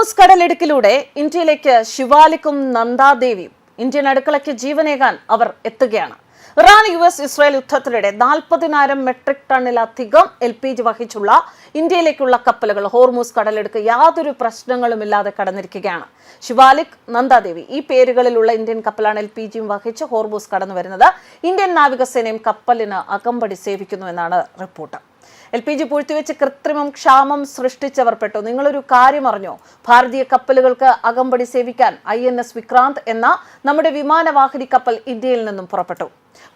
Hormuz കടലിടുക്കിലൂടെ ഇന്ത്യയിലേക്ക് ശിവാലിക്കും നന്ദാദേവിയും Indian അടുക്കളയ്ക്ക് ജീവനേകാൻ അവർ എത്തുകയാണ്. Iran Israel യുദ്ധത്തിനിടെ 40,000 metric ടണ്ണിലധികം LPG വഹിച്ചുള്ള ഇന്ത്യയിലേക്കുള്ള കപ്പലുകൾ ഹോർമൂസ് കടലിടുക്ക് യാതൊരു പ്രശ്നങ്ങളുമില്ലാതെ കടന്നിരിക്കുകയാണ്. ശിവാലിക്, നന്ദാദേവി ഈ പേരുകളിലുള്ള ഇന്ത്യൻ കപ്പലാണ് LPGയും വഹിച്ച് ഹോർമൂസ് കടന്നു വരുന്നത്. ഇന്ത്യൻ നാവികസേനയും കപ്പലിന് അകമ്പടി സേവിക്കുന്നുവെന്നാണ് റിപ്പോർട്ട്. LPG പൂഴ്ത്തിവെച്ച് കൃത്രിമം ക്ഷാമം സൃഷ്ടിച്ചവർ പെട്ടു. നിങ്ങളൊരു കാര്യം അറിഞ്ഞോ? ഭാരതീയ കപ്പലുകൾക്ക് അകമ്പടി സേവിക്കാൻ INS വിക്രാന്ത് എന്ന നമ്മുടെ വിമാനവാഹിനി കപ്പൽ ഇന്ത്യയിൽ നിന്നും പുറപ്പെട്ടു.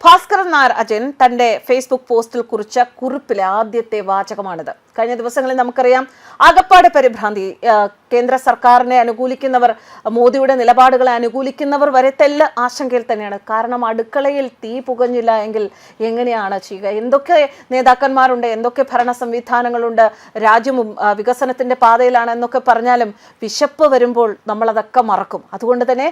ഭാസ്കരൻ നായർ അജയൻ തന്റെ ഫേസ്ബുക്ക് പോസ്റ്റിൽ കുറിച്ച കുറിപ്പിലെ ആദ്യത്തെ വാചകമാണിത്. കഴിഞ്ഞ ദിവസങ്ങളിൽ നമുക്കറിയാം, ആകപ്പാടെ പരിഭ്രാന്തി. കേന്ദ്ര സർക്കാരിനെ അനുകൂലിക്കുന്നവർ, മോദിയുടെ നിലപാടുകളെ അനുകൂലിക്കുന്നവർ വരെ തെല്ല് ആശങ്കയിൽ തന്നെയാണ്. കാരണം അടുക്കളയിൽ തീ പുകഞ്ഞില്ല എങ്കിൽ എങ്ങനെയാണ് ചെയ്യുക? എന്തൊക്കെ നേതാക്കന്മാരുണ്ട്, എന്തൊക്കെ ഭരണ സംവിധാനങ്ങളുണ്ട്, രാജ്യവും വികസനത്തിന്റെ പാതയിലാണ് എന്നൊക്കെ പറഞ്ഞാലും വിശപ്പ് വരുമ്പോൾ നമ്മളതൊക്കെ മറക്കും. അതുകൊണ്ട് തന്നെ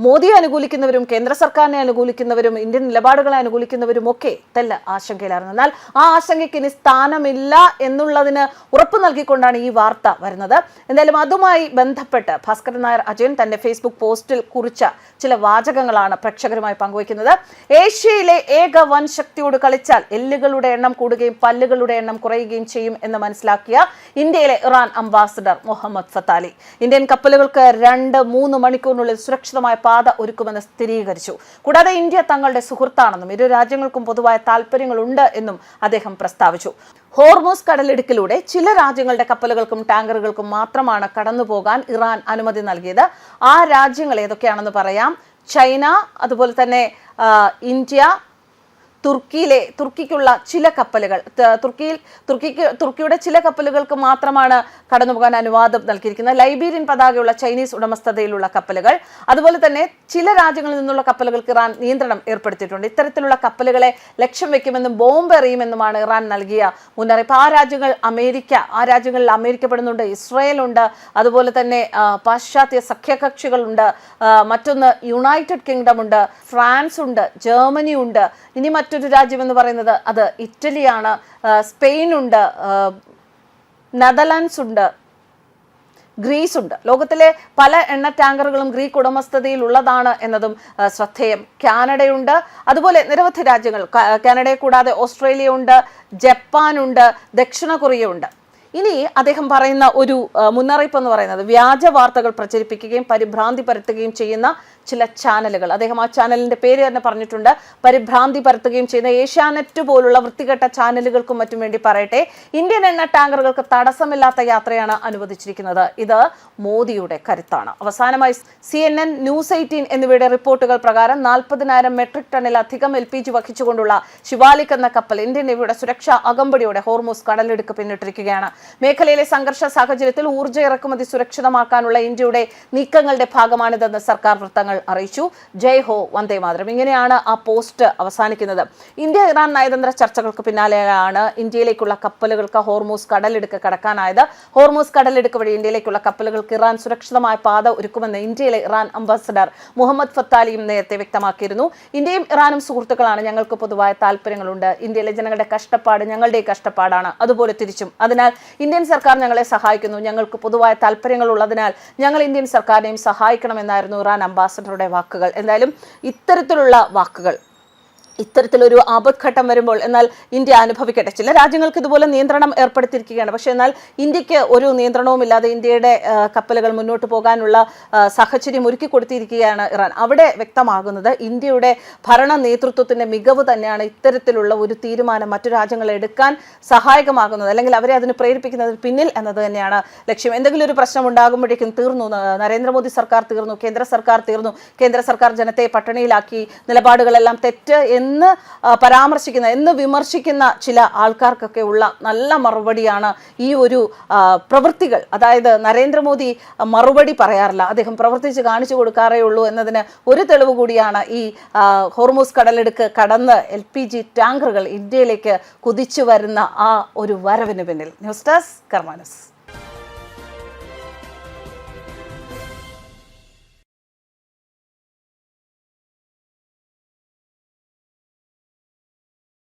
മോദിയെ അനുകൂലിക്കുന്നവരും കേന്ദ്ര സർക്കാരിനെ അനുകൂലിക്കുന്നവരും ഇന്ത്യൻ നിലപാടുകളെ അനുകൂലിക്കുന്നവരും ഒക്കെ തെല്ല ആശങ്കയിലായിരുന്നു. എന്നാൽ ആ ആശങ്കയ്ക്ക് ഇനി സ്ഥാനമില്ല എന്നുള്ളതിന് ഉറപ്പ് നൽകിക്കൊണ്ടാണ് ഈ വാർത്ത വരുന്നത്. എന്തായാലും അതുമായി ബന്ധപ്പെട്ട് ഭാസ്കരൻ നായർ അജയൻ തന്റെ ഫേസ്ബുക്ക് പോസ്റ്റിൽ കുറിച്ച ചില വാചകങ്ങളാണ് പ്രേക്ഷകരുമായി പങ്കുവയ്ക്കുന്നത്. ഏഷ്യയിലെ ഏക വൻ ശക്തിയോട് കളിച്ചാൽ എല്ലുകളുടെ എണ്ണം കൂടുകയും പല്ലുകളുടെ എണ്ണം കുറയുകയും ചെയ്യും എന്ന് മനസ്സിലാക്കിയ ഇന്ത്യയിലെ ഇറാൻ അംബാസഡർ മുഹമ്മദ് ഫത്താലി ഇന്ത്യൻ കപ്പലുകൾക്ക് 2-3 മണിക്കൂറിനുള്ളിൽ സുരക്ഷിതമായ പാത ഒരുക്കുമെന്ന് സ്ഥിരീകരിച്ചു. കൂടാതെ ഇന്ത്യ തങ്ങളുടെ സുഹൃത്താണെന്നും ഇരു രാജ്യങ്ങൾക്കും പൊതുവായ താല്പര്യങ്ങളുണ്ട് എന്നും അദ്ദേഹം പ്രസ്താവിച്ചു. ഹോർമൂസ് കടലിടുക്കിലൂടെ ചില രാജ്യങ്ങളുടെ കപ്പലുകൾക്കും ടാങ്കറുകൾക്കും മാത്രമാണ് കടന്നുപോകാൻ ഇറാൻ അനുമതി നൽകിയത്. ആ രാജ്യങ്ങൾ ഏതൊക്കെയാണെന്ന് പറയാം. ചൈന, അതുപോലെ തന്നെ ഇന്ത്യ, തുർക്കിക്കുള്ള ചില കപ്പലുകൾ, തുർക്കിയുടെ ചില കപ്പലുകൾക്ക് മാത്രമാണ് കടന്നുപോകാൻ അനുവാദം നൽകിയിരിക്കുന്നത്. ലൈബീരിയൻ പതാകയുള്ള ചൈനീസ് ഉടമസ്ഥതയിലുള്ള കപ്പലുകൾ, അതുപോലെ തന്നെ ചില രാജ്യങ്ങളിൽ നിന്നുള്ള കപ്പലുകൾക്ക് ഇറാൻ നിയന്ത്രണം ഏർപ്പെടുത്തിയിട്ടുണ്ട്. ഇത്തരത്തിലുള്ള കപ്പലുകളെ ലക്ഷ്യം വെക്കുമെന്നും ബോംബ് എറിയുമെന്നുമാണ് ഇറാൻ നൽകിയ മുന്നറിയിപ്പ്. ആ രാജ്യങ്ങളിൽ അമേരിക്ക പെടുന്നുണ്ട്, ഇസ്രായേൽ ഉണ്ട്, അതുപോലെ തന്നെ പാശ്ചാത്യ സഖ്യകക്ഷികളുണ്ട്, മറ്റൊന്ന് യുണൈറ്റഡ് കിങ്ഡം ഉണ്ട്, ഫ്രാൻസ് ഉണ്ട്, ജർമ്മനി ഉണ്ട്, ഇനി മറ്റൊരു രാജ്യം എന്ന് പറയുന്നത് അത് ഇറ്റലിയാണ്, സ്പെയിൻ ഉണ്ട്, നെതർലാൻഡ്സ് ഉണ്ട്, ഗ്രീസ് ഉണ്ട്. ലോകത്തിലെ പല എണ്ണ ടാങ്കറുകളും ഗ്രീക്ക് ഉടമസ്ഥതയിൽ ഉള്ളതാണ് എന്നതും ശ്രദ്ധേയം. കാനഡയുണ്ട്, അതുപോലെ നിരവധി രാജ്യങ്ങൾ, കാനഡയെ കൂടാതെ ഓസ്ട്രേലിയ ഉണ്ട്, ജപ്പാനുണ്ട്, ദക്ഷിണ കൊറിയ ഉണ്ട്. ഇനി അദ്ദേഹം പറയുന്ന ഒരു മുന്നറിയിപ്പ് എന്ന് പറയുന്നത് വ്യാജ വാർത്തകൾ പ്രചരിപ്പിക്കുകയും പരിഭ്രാന്തി പരത്തുകയും ചെയ്യുന്ന ചില ചാനലുകൾ, അദ്ദേഹം ആ ചാനലിന്റെ പേര് തന്നെ പറഞ്ഞിട്ടുണ്ട്, പരിഭ്രാന്തി പരത്തുകയും ചെയ്യുന്ന ഏഷ്യാനെറ്റ് പോലുള്ള വൃത്തികെട്ട ചാനലുകൾക്കും മറ്റും വേണ്ടി പറയട്ടെ, ഇന്ത്യൻ എണ്ണ ടാങ്കറുകൾക്ക് തടസ്സമില്ലാത്ത യാത്രയാണ് അനുവദിച്ചിരിക്കുന്നത്. ഇത് മോദിയുടെ കരുത്താണ്. അവസാനമായി CNN, News 18 എന്നിവയുടെ റിപ്പോർട്ടുകൾ പ്രകാരം 40,000 മെട്രിക് ടണ്ണിലധികം LPG വഹിച്ചുകൊണ്ടുള്ള ശിവാലിക് എന്ന കപ്പൽ ഇന്ത്യൻ നേവിയുടെ സുരക്ഷാ അകമ്പടിയോടെ ഹോർമൂസ് കടലിടുക്ക് പിന്നിട്ടിരിക്കുകയാണ്. മേഖലയിലെ സംഘർഷ സാഹചര്യത്തിൽ ഊർജ്ജ ഇറക്കുമതി സുരക്ഷിതമാക്കാനുള്ള ഇന്ത്യയുടെ നീക്കങ്ങളുടെ ഭാഗമാണിതെന്ന് സർക്കാർ വൃത്തങ്ങൾ അറിയിച്ചു. ജയ് ഹോ വന്ദേ മാതരം, ഇങ്ങനെയാണ് ആ പോസ്റ്റ് അവസാനിക്കുന്നത്. ഇന്ത്യ ഇറാൻ നയതന്ത്ര ചർച്ചകൾക്ക് പിന്നാലെയാണ് ഇന്ത്യയിലേക്കുള്ള കപ്പലുകൾക്ക് ഹോർമൂസ് കടലിടുക്ക് കടക്കാനായത്. ഹോർമൂസ് കടലിടുക്ക് വഴി ഇന്ത്യയിലേക്കുള്ള കപ്പലുകൾക്ക് ഇറാൻ സുരക്ഷിതമായ പാത ഒരുക്കുമെന്ന് ഇന്ത്യയിലെ ഇറാൻ അംബാസഡർ മുഹമ്മദ് ഫത്താലിയും നേരത്തെ വ്യക്തമാക്കിയിരുന്നു. ഇന്ത്യയും ഇറാനും സുഹൃത്തുക്കളാണ്, ഞങ്ങൾക്ക് പൊതുവായ താല്പര്യങ്ങളുണ്ട്, ഇന്ത്യയിലെ ജനങ്ങളുടെ കഷ്ടപ്പാട് ഞങ്ങളുടെ കഷ്ടപ്പാടാണ്, അതുപോലെ തിരിച്ചും. അതിനാൽ ഇന്ത്യൻ സർക്കാർ ഞങ്ങളെ സഹായിക്കുന്നു, ഞങ്ങൾക്ക് പൊതുവായ താല്പര്യങ്ങൾ ഉള്ളതിനാൽ ഞങ്ങൾ ഇന്ത്യൻ സർക്കാരിനെയും സഹായിക്കണമെന്നായിരുന്നു ഇറാൻ അംബാസഡറുടെ വാക്കുകൾ. എന്തായാലും ഇത്തരത്തിലുള്ള വാക്കുകൾ, ഇത്തരത്തിലൊരു ആപത്ഘട്ടം വരുമ്പോൾ എന്നാൽ ഇന്ത്യ അനുഭവിക്കട്ടെ. ചില രാജ്യങ്ങൾക്ക് ഇതുപോലെ നിയന്ത്രണം ഏർപ്പെടുത്തിയിരിക്കുകയാണ്. പക്ഷേ എന്നാൽ ഇന്ത്യക്ക് ഒരു നിയന്ത്രണവുമില്ലാതെ ഇന്ത്യയുടെ കപ്പലുകൾ മുന്നോട്ട് പോകാനുള്ള സാഹചര്യം ഒരുക്കി കൊടുത്തിരിക്കുകയാണ് ഇറാൻ. അവിടെ വ്യക്തമാകുന്നത് ഇന്ത്യയുടെ ഭരണ നേതൃത്വത്തിന്റെ മികവ് തന്നെയാണ് ഇത്തരത്തിലുള്ള ഒരു തീരുമാനം മറ്റു രാജ്യങ്ങൾ എടുക്കാൻ സഹായകമാകുന്നത്, അല്ലെങ്കിൽ അവരെ അതിന് പ്രേരിപ്പിക്കുന്നത് പിന്നിൽ എന്നത് തന്നെയാണ് ലക്ഷ്യം. എന്തെങ്കിലും ഒരു പ്രശ്നം ഉണ്ടാകുമ്പോഴേക്കും തീർന്നു, നരേന്ദ്രമോദി സർക്കാർ തീർന്നു, കേന്ദ്ര സർക്കാർ തീർന്നു, കേന്ദ്ര സർക്കാർ ജനത്തെ പട്ടിണിയിലാക്കി, നിലപാടുകളെല്ലാം തെറ്റ് എന്ന് പരാമർശിക്കുന്ന, എന്ന് വിമർശിക്കുന്ന ചില ആൾക്കാർക്കൊക്കെ ഉള്ള നല്ല മറുപടിയാണ് ഈ ഒരു പ്രവൃത്തികൾ. അതായത് നരേന്ദ്രമോദി മറുപടി പറയാറില്ല, അദ്ദേഹം പ്രവർത്തിച്ച് കാണിച്ചു കൊടുക്കാറേ ഉള്ളൂ എന്നതിന് ഒരു തെളിവ് കൂടിയാണ് ഈ ഹോർമൂസ് കടലിടുക്ക് കടന്ന് LPG ടാങ്കറുകൾ ഇന്ത്യയിലേക്ക് കുതിച്ചു വരുന്ന ആ ഒരു വരവിന് പിന്നിൽ. ന്യൂസ് ഡെസ്ക് കർമ്മ ന്യൂസ്.